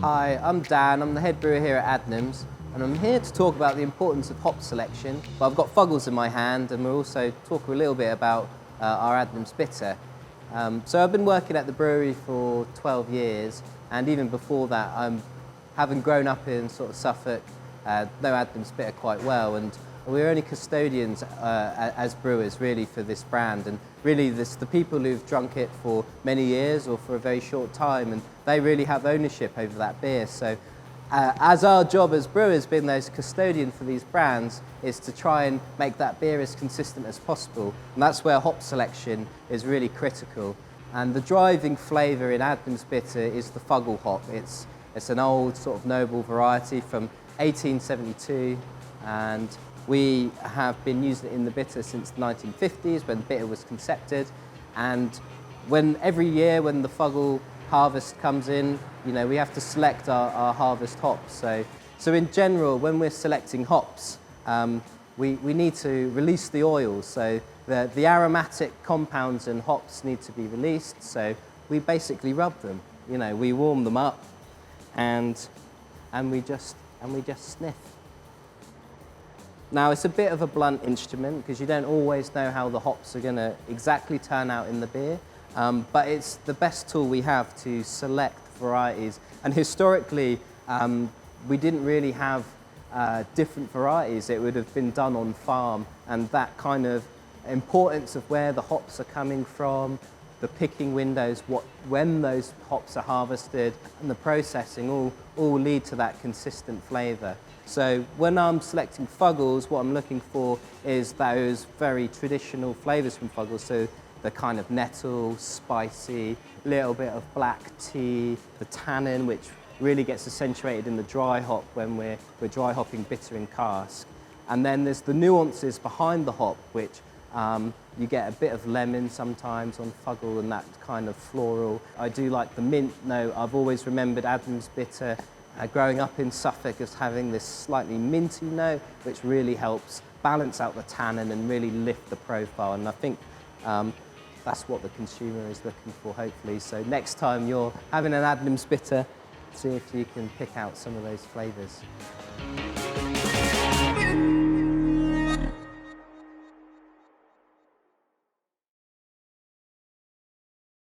Hi, I'm Dan. I'm the head brewer here at Adnams, and I'm here to talk about the importance of hop selection. But I've got Fuggles in my hand, and we'll also talk a little bit about our Adnams Bitter. So I've been working at the brewery for 12 years, and even before that, having grown up in sort of Suffolk, know Adnams Bitter quite well, and we're only custodians as brewers really for this brand, and really the people who've drunk it for many years or for a very short time, and they really have ownership over that beer. So as our job as brewers, being those custodian for these brands, is to try and make that beer as consistent as possible, and that's where hop selection is really critical. And the driving flavour in Adnams Bitter is the Fuggle hop. It's an old sort of noble variety from 1872, and we have been using it in the bitter since the 1950s when bitter was concepted. And every year when the Fuggle harvest comes in, you know, we have to select our harvest hops. So in general, when we're selecting hops, we need to release the oils. So the aromatic compounds in hops need to be released. So we basically rub them. You know, we warm them up, and we just sniff. Now, it's a bit of a blunt instrument because you don't always know how the hops are going to exactly turn out in the beer, but it's the best tool we have to select varieties. And historically, we didn't really have different varieties. It would have been done on farm, and that kind of importance of where the hops are coming from, the picking windows, when those hops are harvested, and the processing all lead to that consistent flavour. So when I'm selecting Fuggles, what I'm looking for is those very traditional flavours from Fuggles. So the kind of nettle, spicy, little bit of black tea, the tannin, which really gets accentuated in the dry hop when we're dry hopping bitter in cask. And then there's the nuances behind the hop, which you get a bit of lemon sometimes on Fuggle and that kind of floral. I do like the mint note. I've always remembered Adnams Bitter growing up in Suffolk as having this slightly minty note, which really helps balance out the tannin and really lift the profile. And I think that's what the consumer is looking for, hopefully. So next time you're having an Adnams Bitter, see if you can pick out some of those flavours.